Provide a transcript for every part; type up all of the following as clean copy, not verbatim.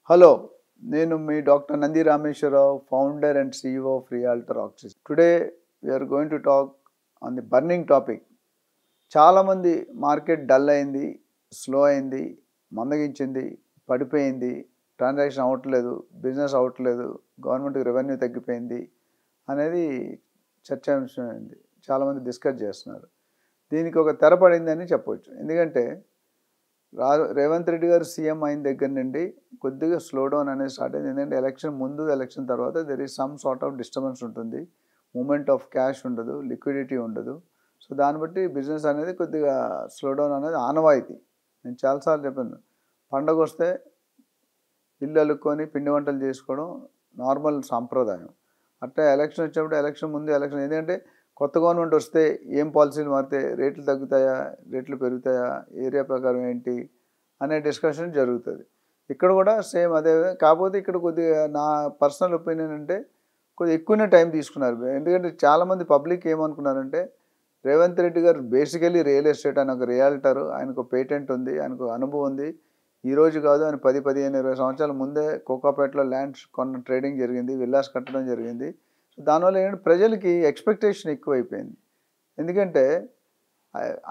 Hello, నేను మీ doctor Nandi Rameshwar Rao, founder and CEO of Realtor Axis. Today we are going to talk on the burning topic. చాలామంది market dull అయింది, slow అయింది, మందగించింది, పడిపోయింది, ట్రాన్సాక్షన్ అవ్వట్లేదు, బిజినెస్ అవ్వట్లేదు, గవర్నమెంట్కి రెవెన్యూ తగ్గిపోయింది అనేది చర్చాంశమైంది. చాలామంది డిస్కస్ చేస్తున్నారు. దీనికి ఒక తెర పడిందని చెప్పవచ్చు. ఎందుకంటే రేవంత్ రెడ్డి గారు సీఎం అయిన దగ్గర నుండి కొద్దిగా స్లో డౌన్ అనేది స్టార్ట్ అయింది. ఎందుకంటే ఎలక్షన్ ముందు, ఎలక్షన్ తర్వాత there is some sort of disturbance ఉంటుంది, మూమెంట్ ఆఫ్ క్యాష్ ఉండదు, లిక్విడిటీ ఉండదు. సో దాన్ని బట్టి బిజినెస్ అనేది కొద్దిగా స్లో డౌన్ అనేది ఆనవాయితీ. నేను చాలాసార్లు చెప్పాను, పండగ వస్తే ఇల్లు అల్లుకొని పిండి వంటలు చేసుకోవడం నార్మల్ సాంప్రదాయం. అట్లా ఎలక్షన్ వచ్చినప్పుడు ఎలక్షన్ ముందు, ఎలక్షన్ ఎందుకంటే కొత్త గవర్నమెంట్ వస్తే ఏం పాలసీలు మారితే రేట్లు తగ్గుతాయా, రేట్లు పెరుగుతాయా, ఏరియా ప్రకారం ఏంటి అనే డిస్కషన్ జరుగుతుంది. ఇక్కడ కూడా సేమ్ అదే. కాకపోతే ఇక్కడ కొద్దిగా నా పర్సనల్ ఒపీనియన్ అంటే కొద్దిగా ఎక్కువనే టైం తీసుకున్నారు. ఎందుకంటే చాలామంది పబ్లిక్ ఏమనుకున్నారంటే రేవంత్ రెడ్డి గారు బేసికలీ రియల్ ఎస్టేట్, ఆయన ఒక రియాల్టర్, ఆయనకు పేటెంట్ ఉంది, ఆయనకు అనుభవం ఉంది. ఈరోజు కాదు, ఆయన 10, 15, 20 సంవత్సరాల ముందే కోకాపేటలో ల్యాండ్స్ కొన్న ట్రేడింగ్ జరిగింది, విల్లాస్ కట్టడం జరిగింది. సో దానివల్ల ఏంటంటే ప్రజలకి ఎక్స్పెక్టేషన్ ఎక్కువైపోయింది. ఎందుకంటే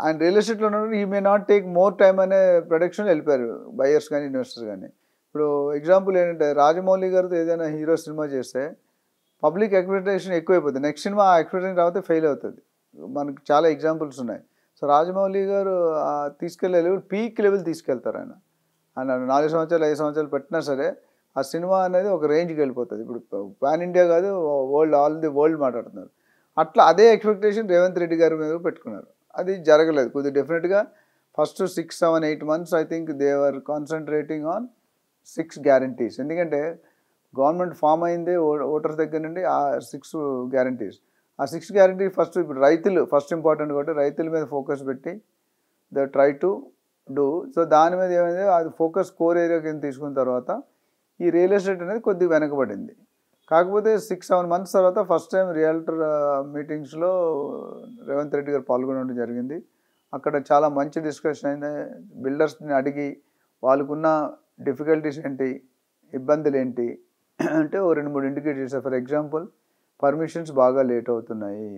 ఆయన రియల్ ఎస్టేట్లో ఉన్నప్పుడు ఈ may not take more time అనే ప్రొడక్షన్ వెళ్ళిపోయారు బయర్స్ కానీ ఇన్వెస్టర్స్ కానీ. ఇప్పుడు ఎగ్జాంపుల్ ఏంటంటే రాజమౌళి గారితో ఏదైనా హీరో సినిమా చేస్తే పబ్లిక్ ఎక్స్పెక్టేషన్ ఎక్కువైపోతుంది. నెక్స్ట్ సినిమా ఆ ఎక్స్పెక్టేషన్ రాకపోతే ఫెయిల్ అవుతుంది. మనకు చాలా ఎగ్జాంపుల్స్ ఉన్నాయి. సో రాజమౌళి గారు తీసుకెళ్లే లెవెల్, పీక్ లెవెల్ తీసుకెళ్తారు ఆయన. ఆయన 4 సంవత్సరాలు 5 సంవత్సరాలు పెట్టినా సరే ఆ సినిమా అనేది ఒక రేంజ్కి వెళ్ళిపోతుంది. ఇప్పుడు పాన్ ఇండియా కాదు, వరల్డ్, ఆల్ ది వరల్డ్ మాట్లాడుతున్నారు. అట్లా అదే ఎక్స్పెక్టేషన్ రేవంత్ రెడ్డి గారి మీద పెట్టుకున్నారు. అది జరగలేదు. కొద్దిగా డెఫినెట్గా first 6, 7, 8 months I think they are concentrating on 6 guarantees. ఎందుకంటే గవర్నమెంట్ ఫామ్ అయిందే ఓటర్స్ దగ్గర నుండి ఆ 6 గ్యారంటీస్. ఆ 6 గ్యారంటీ ఫస్ట్ ఇప్పుడు రైతులు ఫస్ట్ ఇంపార్టెంట్ కాబట్టి రైతుల మీద ఫోకస్ పెట్టి the try to do. So దాని మీద ఏమైంది, అది ఫోకస్ కోర్ ఏరియా కింద తీసుకున్న తర్వాత ఈ రియల్ ఎస్టేట్ అనేది కొద్దిగా వెనకబడింది. కాకపోతే 6, 7 months తర్వాత ఫస్ట్ టైం రియల్టర్ మీటింగ్స్లో రేవంత్ రెడ్డి గారు పాల్గొనడం జరిగింది. అక్కడ చాలా మంచి డిస్కషన్ అయింది. బిల్డర్స్ని అడిగి వాళ్ళకున్న డిఫికల్టీస్ ఏంటి, ఇబ్బందులు ఏంటి అంటే ఓ 2-3 ఇండికేట్ చేశారు. ఫర్ ఎగ్జాంపుల్, పర్మిషన్స్ బాగా లేట్ అవుతున్నాయి,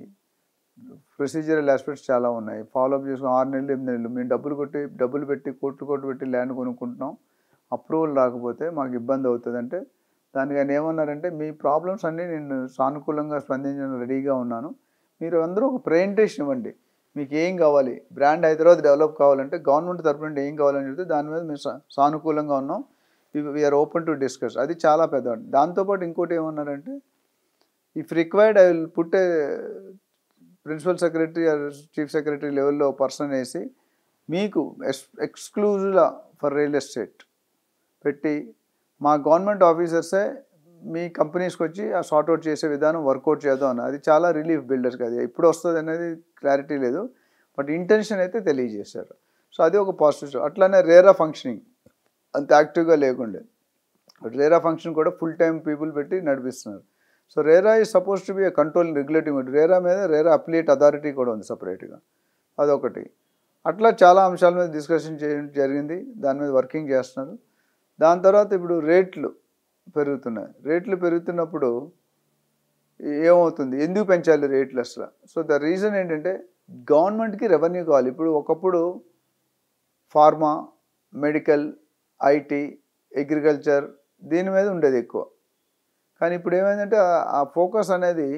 ప్రొసీజరల్ ఆస్పెక్ట్స్ చాలా ఉన్నాయి, ఫాలోఅప్ చేసుకుని 6 నెలలు 8 నెలలు మేము డబ్బులు పెట్టి కోట్లు పెట్టి ల్యాండ్ కొనుక్కుంటున్నాం, అప్రూవల్ రాకపోతే మాకు ఇబ్బంది అవుతుంది. అంటే దానికి ఆయన ఏమన్నారంటే, మీ ప్రాబ్లమ్స్ అన్నీ నేను సానుకూలంగా స్పందించడానికి రెడీగా ఉన్నాను, మీరు అందరూ ఒక ప్రజెంటేషన్ ఇవ్వండి, మీకు ఏం కావాలి, బ్రాండ్ హైదరాబాద్ డెవలప్ కావాలంటే గవర్నమెంట్ తరపు నుండి ఏం కావాలని చెప్తే దాని మీద మేము సానుకూలంగా ఉన్నాం, వీఆర్ ఓపెన్ టు డిస్కస్. అది చాలా పెద్ద. దాంతోపాటు ఇంకోటి ఏమన్నారంటే, if required I will put a principal secretary or chief secretary లెవెల్లో పర్సన్ వేసి మీకు ఎక్స్క్లూజివ్గా ఫర్ రియల్ ఎస్టేట్ పెట్టి మా గవర్నమెంట్ ఆఫీసర్సే మీ కంపెనీస్కి వచ్చి ఆ సార్ట్అవుట్ చేసే విధానం వర్కౌట్ చేద్దాం అన్న. అది చాలా రిలీఫ్ బిల్డర్స్కి. అది ఎప్పుడు వస్తుంది అనేది క్లారిటీ లేదు, బట్ ఇంటెన్షన్ అయితే తెలియజేశారు. సో అది ఒక పాజిటివ్. అట్లానే రేరా ఫంక్షనింగ్ అంత యాక్టివ్గా లేకుండే, బట్ రేరా ఫంక్షన్ కూడా ఫుల్ టైం పీపుల్ పెట్టి నడిపిస్తున్నారు. So RERA is suppose to be A control regulating. RERA మీద రేరా అప్లియేట్ అథారిటీ కూడా ఉంది సపరేట్గా, అదొకటి. అట్లా చాలా అంశాల మీద డిస్కషన్ చేయడం జరిగింది, దాని మీద వర్కింగ్ చేస్తున్నారు. దాని తర్వాత ఇప్పుడు రేట్లు పెరుగుతున్నాయి. రేట్లు పెరుగుతున్నప్పుడు ఏమవుతుంది, ఎందుకు పెంచాలి రేట్లు అసలు? సో ద రీజన్ ఏంటంటే గవర్నమెంట్కి రెవెన్యూ కావాలి. ఇప్పుడు ఒకప్పుడు ఫార్మా, మెడికల్, ఐటీ, అగ్రికల్చర్ దీని మీద ఉండేది ఎక్కువ. కానీ ఇప్పుడు ఏమైందంటే ఆ ఫోకస్ అనేది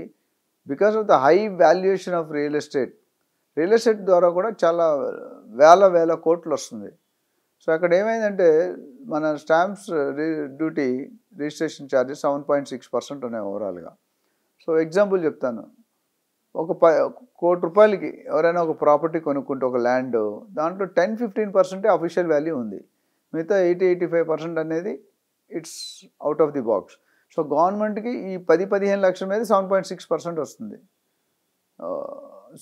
because of the high valuation of real estate ద్వారా కూడా చాలా వేల కోట్లు వస్తుంది. సో అక్కడ ఏమైందంటే మన స్టాంప్స్ డ్యూటీ రిజిస్ట్రేషన్ ఛార్జెస్ 7.6% ఉన్నాయి ఓవరాల్గా. సో ఎగ్జాంపుల్ చెప్తాను, ఒక 1 కోటి రూపాయలకి ఎవరైనా ఒక ప్రాపర్టీ కొనుక్కుంటే ఒక ల్యాండ్, దాంట్లో 10-15% అఫీషియల్ వాల్యూ ఉంది, మిగతా 80-85% అనేది it's out of the box. So గవర్నమెంట్కి ఈ 10-15 లక్షల మీద 7.6% వస్తుంది.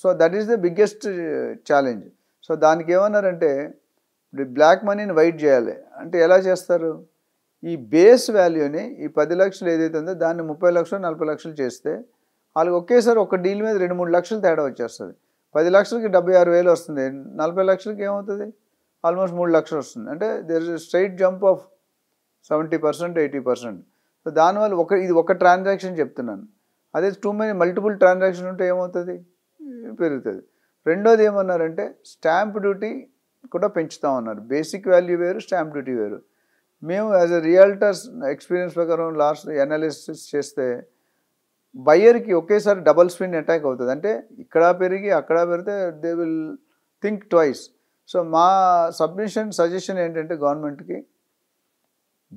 So that is the biggest challenge. So దానికి ఏమన్నారంటే బ్లాక్ మనీని వైట్ చేయాలి. అంటే ఎలా చేస్తారు, ఈ బేస్ వాల్యూని ఈ 10 లక్షలు ఏదైతే ఉందో దాన్ని 30 లక్షలు 40 లక్షలు చేస్తే వాళ్ళకి ఒకేసారి ఒక డీల్ మీద 2-3 లక్షలు తేడా వచ్చేస్తుంది. 10 లక్షలకి 76,000 వస్తుంది, 40 లక్షలకి ఏమవుతుంది, ఆల్మోస్ట్ 3 లక్షలు వస్తుంది. అంటే there is straight jump of 70%, 80%. So దానివల్ల ఇది ఒక ట్రాన్సాక్షన్ చెప్తున్నాను. అదే టూ మెనీ మల్టిపుల్ ట్రాన్సాక్షన్ ఉంటే ఏమవుతుంది, పెరుగుతుంది. రెండోది ఏమన్నారంటే స్టాంప్ డ్యూటీ కూడా పెంచుతామన్నారు. బేసిక్ వాల్యూ వేరు, స్టాంప్ డ్యూటీ వేరు. మేము యాజ్ ఎ రియల్టర్స్ ఎక్స్పీరియన్స్ ప్రకారం లాస్ట్ అనాలిసిస్ చేస్తే బయ్యర్కి ఒకేసారి డబల్ స్పిన్ అటాక్ అవుతుంది. అంటే ఇక్కడ పెరిగి అక్కడ పెరిగితే they will think twice. So మా సజెషన్ ఏంటంటే గవర్నమెంట్కి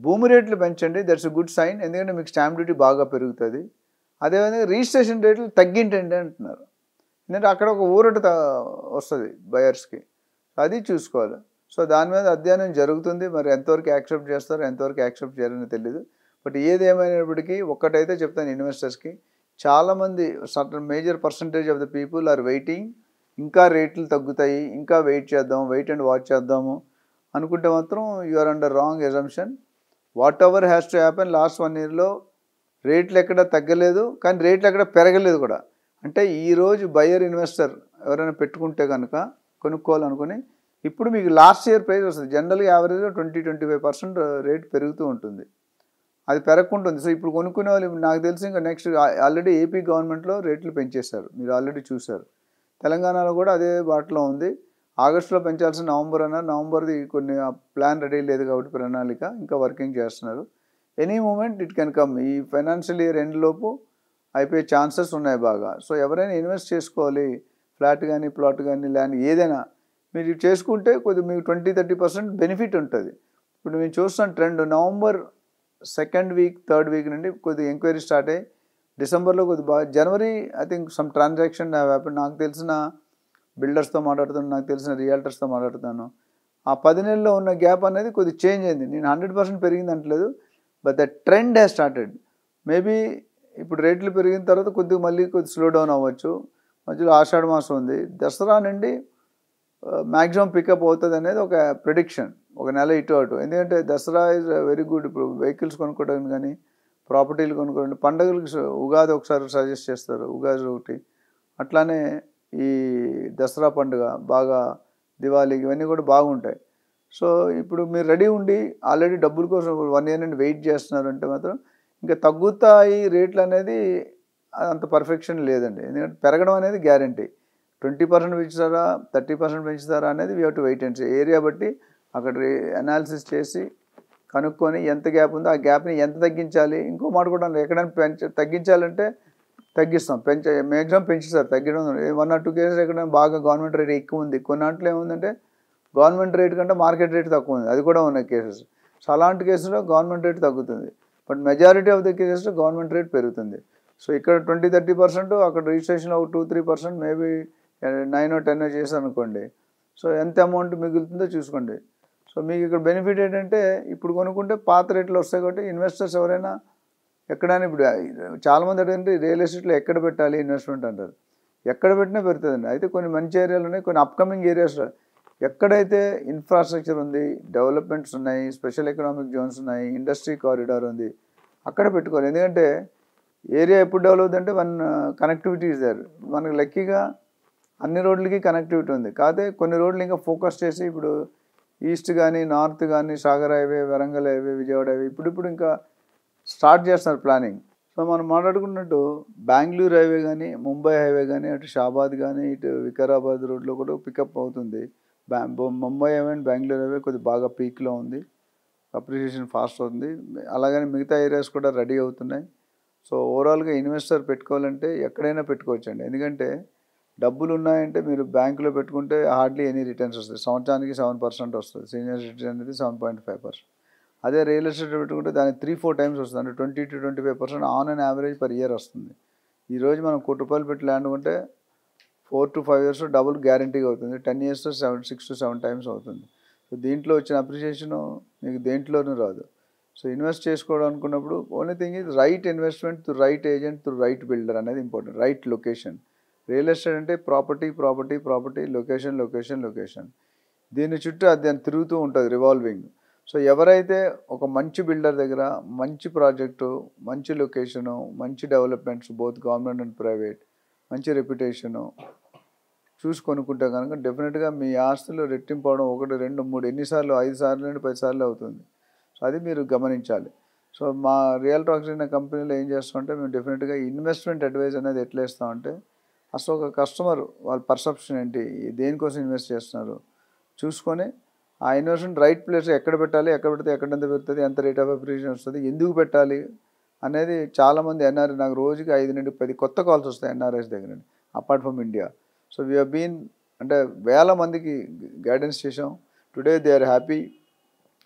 భూమి రేట్లు పెంచండి, దట్స్ ఎ గుడ్ సైన్. ఎందుకంటే మీకు స్టాంప్ డ్యూటీ బాగా పెరుగుతుంది. అదేవిధంగా రిజిస్ట్రేషన్ రేట్లు తగ్గించండి అంటున్నారు. ఎందుకంటే అక్కడ ఒక ఊరట వస్తుంది బయర్స్కి, అది చూసుకోవాలి. సో దాని మీద అధ్యయనం జరుగుతుంది. మరి ఎంతవరకు యాక్సెప్ట్ చేస్తారో ఎంతవరకు యాక్సెప్ట్ చేయాలని తెలియదు. బట్ ఏది ఏమైనప్పటికీ ఒక్కటైతే చెప్తాను ఇన్వెస్టర్స్కి, చాలామంది certain major percentage of the people are waiting. ఇంకా రేట్లు తగ్గుతాయి, ఇంకా వెయిట్ చేద్దాం, వెయిట్ అండ్ వాచ్ చేద్దాము అనుకుంటే మాత్రం you are under wrong assumption. Whatever has to happen. Last 1 yearలో రేట్లు ఎక్కడ తగ్గలేదు, కానీ రేట్లు ఎక్కడ పెరగలేదు కూడా. అంటే ఈరోజు బయ్యర్ ఇన్వెస్టర్ ఎవరైనా పెట్టుకుంటే కనుక కొనుక్కోవాలనుకుని, ఇప్పుడు మీకు లాస్ట్ ఇయర్ ప్రైస్ వస్తుంది. జనరల్గా యావరేజ్గా 20-25% రేట్ పెరుగుతూ ఉంటుంది, అది పెరగకుంటుంది. సో ఇప్పుడు కొనుక్కునే వాళ్ళు నాకు తెలిసి ఇంకా నెక్స్ట్ ఆల్రెడీ ఏపీ గవర్నమెంట్లో రేట్లు పెంచేశారు, మీరు ఆల్రెడీ చూశారు. తెలంగాణలో కూడా అదే బాటలో ఉంది. ఆగస్టులో పెంచాల్సిన నవంబర్ అన్నారు. నవంబర్ది కొన్ని ప్లాన్ రెడీ లేదు కాబట్టి ప్రణాళిక ఇంకా వర్కింగ్ చేస్తున్నారు. Any moment it can come. ఈ ఫైనాన్షియల్ ఇయర్ ఎండ్ లోపు అయిపోయే ఛాన్సెస్ ఉన్నాయి బాగా. సో ఎవరైనా ఇన్వెస్ట్ చేసుకోవాలి, ఫ్లాట్ కానీ ప్లాట్ కానీ ల్యాండ్ ఏదైనా మీరు చేసుకుంటే కొద్దిగా మీకు 20-30% బెనిఫిట్ ఉంటుంది. ఇప్పుడు మేము చూస్తున్న trend November 2nd week 3rd week నుండి కొద్దిగా ఎంక్వైరీ స్టార్ట్ అయ్యి డిసెంబర్లో కొద్దిగా బాగా, January I think some transaction happen. నాకు తెలిసిన బిల్డర్స్తో మాట్లాడుతున్నాను, నాకు తెలిసిన రియల్టర్స్తో మాట్లాడుతాను. ఆ 10 నెలల్లో ఉన్న గ్యాప్ అనేది కొద్దిగా చేంజ్ అయింది. నేను 100% పెరిగింది అంటలేదు, but the trend has started. Maybe ఇప్పుడు రేట్లు పెరిగిన తర్వాత కొద్దిగా మళ్ళీ కొద్దిగా స్లో డౌన్ అవ్వచ్చు. మధ్యలో ఆషాఢ మాసం ఉంది, దసరా నుండి మ్యాక్సిమం పికప్ అవుతుంది అనేది ఒక ప్రిడిక్షన్. ఒక నెల ఇటు అటు. ఎందుకంటే దసరా ఈజ్ వెరీ గుడ్. ఇప్పుడు వెహికల్స్ కొనుక్కోవడానికి కానీ ప్రాపర్టీలు కొనుక్కోవడానికి, పండుగలకి ఉగాది ఒకసారి సజెస్ట్ చేస్తారు, ఉగాది ఒకటి. అట్లానే ఈ దసరా పండుగ బాగా, దివాళీ ఇవన్నీ కూడా బాగుంటాయి. సో ఇప్పుడు మీరు రెడీ ఉండి ఆల్రెడీ డబ్బుల కోసం 1 year నుండి వెయిట్ చేస్తున్నారంటే మాత్రం ఇంకా తగ్గుతాయి రేట్లు అనేది అంత పర్ఫెక్షన్ లేదండి. ఎందుకంటే పెరగడం అనేది గ్యారంటీ. 20% పెంచుతారా 30% పెంచుతారా అనేది we have to wait and see. Area బట్టి అక్కడ అనాలిసిస్ చేసి కనుక్కొని ఎంత గ్యాప్ ఉందో ఆ గ్యాప్ని ఎంత తగ్గించాలి. ఇంకో మాట కూడా ఎక్కడైనా తగ్గించాలంటే తగ్గిస్తాం, మ్యాక్సిమం పెంచుతారు. తగ్గడం 1 or 2 కేసెస్ ఎక్కడైనా బాగా గవర్నమెంట్ రేట్ ఎక్కువ ఉంది, కొన్నింట్లో ఏముందంటే గవర్నమెంట్ రేట్ కంటే మార్కెట్ రేట్ తక్కువ ఉంది, అది కూడా ఉన్నాయి కేసెస్. సో అలాంటి కేసులో గవర్నమెంట్ రేట్ తగ్గుతుంది, బట్ మెజారిటీ ఆఫ్ ద కేసెస్లో గవర్నమెంట్ రేట్ పెరుగుతుంది. సో ఇక్కడ 20-30%, అక్కడ రిజిస్ట్రేషన్లో 2-3%, మేబీ 9 or 10 చేశారు అనుకోండి. సో ఎంత అమౌంట్ మిగులుతుందో చూసుకోండి. సో మీకు ఇక్కడ బెనిఫిట్ ఏంటంటే ఇప్పుడు కొనుక్కుంటే పాత రేట్లు వస్తాయి కాబట్టి ఇన్వెస్టర్స్ ఎవరైనా ఎక్కడైనా, ఇప్పుడు చాలామంది అడిగింటే రియల్ ఎస్టేట్లో ఎక్కడ పెట్టాలి ఇన్వెస్ట్మెంట్ అంటారు. ఎక్కడ పెట్టినా పెడుతుందండి. అయితే కొన్ని మంచి ఏరియాలు ఉన్నాయి, కొన్ని అప్కమింగ్ ఏరియాస్లో ఎక్కడైతే ఇన్ఫ్రాస్ట్రక్చర్ ఉంది, డెవలప్మెంట్స్ ఉన్నాయి, స్పెషల్ ఎకనామిక్ జోన్స్ ఉన్నాయి, ఇండస్ట్రీ కారిడార్ ఉంది, అక్కడ పెట్టుకోవాలి. ఎందుకంటే ఏరియా ఎప్పుడు డెవలప్ అవుతుందంటే కనెక్టివిటీ ఇస్ దేర్. మనకు లక్కీగా అన్ని రోడ్లకి కనెక్టివిటీ ఉంది. కాకపోతే కొన్ని రోడ్లు ఇంకా ఫోకస్ చేసి ఇప్పుడు ఈస్ట్ కానీ నార్త్ కానీ Sagar highway, Warangal highway, Vijayawada highway ఇప్పుడు ఇంకా స్టార్ట్ చేస్తున్నారు ప్లానింగ్. సో మనం మాట్లాడుకున్నట్టు బెంగళూరు హైవే కానీ, ముంబై హైవే కానీ, అటు షాబాద్ కానీ, ఇటు వికారాబాద్ రోడ్లో కూడా పికప్ అవుతుంది. Mumbai highway and Bengaluru highway కొద్దిగా బాగా పీక్లో ఉంది, అప్రిషియేషన్ ఫాస్ట్ అవుతుంది. అలాగని మిగతా ఏరియాస్ కూడా రెడీ అవుతున్నాయి. సో ఓవరాల్గా ఇన్వెస్టర్ పెట్టుకోవాలంటే ఎక్కడైనా పెట్టుకోవచ్చండి. ఎందుకంటే డబ్బులు ఉన్నాయంటే మీరు బ్యాంకులో పెట్టుకుంటే హార్డ్లీ ఎనీ రిటర్న్స్ వస్తుంది. సంవత్సరానికి 7% వస్తుంది. సీనియర్ సిటిజన్ అనేది 7.5%. అదే రియల్ ఎస్టేట్ పెట్టుకుంటే దానికి 3-4 times వస్తుంది. అంటే 20-25% on and average per year వస్తుంది. ఈరోజు మనం ₹1 కోటి పెట్టి ల్యాండ్ కొంటే 4 to 5 years డబుల్ గ్యారంటీగా అవుతుంది. 10 years 6 to 7 times అవుతుంది. సో దీంట్లో వచ్చిన అప్రిషియేషను మీకు దేంట్లోనూ రాదు. సో ఇన్వెస్ట్ చేసుకోవడం అనుకున్నప్పుడు only thing is right investment to right agent to right builder అనేది important. Right location. Real estate అంటే ప్రాపర్టీ, లొకేషన్. దీని చుట్టూ అది తిరుగుతూ ఉంటుంది, రివాల్వింగ్. సో ఎవరైతే ఒక మంచి బిల్డర్ దగ్గర మంచి ప్రాజెక్టు, మంచి లొకేషను, మంచి developments both government and private, మంచి రెప్యుటేషను చూసి కొనుక్కుంటే కనుక డెఫినెట్గా మీ ఆస్తులు రెట్టింపు అవడం 1, 2, 3 ఎన్నిసార్లు 5 సార్లు నుండి 10 సార్లు అవుతుంది. సో అది మీరు గమనించాలి. సో మా రియల్ టాక్స్ అనే కంపెనీలో ఏం చేస్తామంటే మేము డెఫినెట్గా ఇన్వెస్ట్మెంట్ అడ్వైస్ అనేది ఎట్లా ఇస్తామంటే అసలు ఒక కస్టమర్ వాళ్ళ పర్సెప్షన్ ఏంటి, దేనికోసం ఇన్వెస్ట్ చేస్తున్నారు చూసుకొని ఆ ఇన్వెస్ట్మెంట్ రైట్ ప్లేస్ ఎక్కడ పెట్టాలి, ఎక్కడ పెడితే ఎక్కడంత పెరుగుతుంది, ఎంత రేట్ ఆఫ్ అప్రిషియేషన్ వస్తుంది, ఎందుకు పెట్టాలి అనేది చాలామంది ఎన్ఆర్ఐ నాకు రోజుకి 5 నుండి 10 కొత్త కాల్స్ వస్తాయి ఎన్ఆర్ఐస్ దగ్గర నుండి apart from India. So we హీన్ అంటే వేల మందికి గైడెన్స్ చేసాం. Today they are happy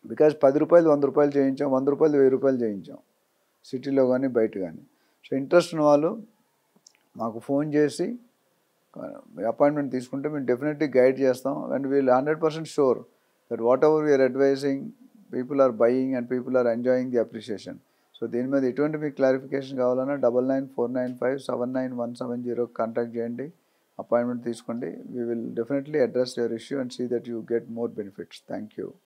because రూ. 10 రూ. 100 చేయించాం, రూ. 100 రూ. 1000 చేయించాం సిటీలో కానీ బయట కానీ. సో ఇంట్రెస్ట్ ఉన్న వాళ్ళు మాకు ఫోన్ చేసి అపాయింట్మెంట్ తీసుకుంటే మేము డెఫినెట్లీ గైడ్ చేస్తాం. And we'll 100% sure that whatever we are advising people are buying and people are enjoying the appreciation. So దీని మీద ఎటువంటి మీకు క్లారిఫికేషన్ కావాలన్నా 9949579170 కాంటాక్ట్ చేయండి, అపాయింట్మెంట్ తీసుకోండి. We will definitely address your issue and see that you get more benefits. Thank you.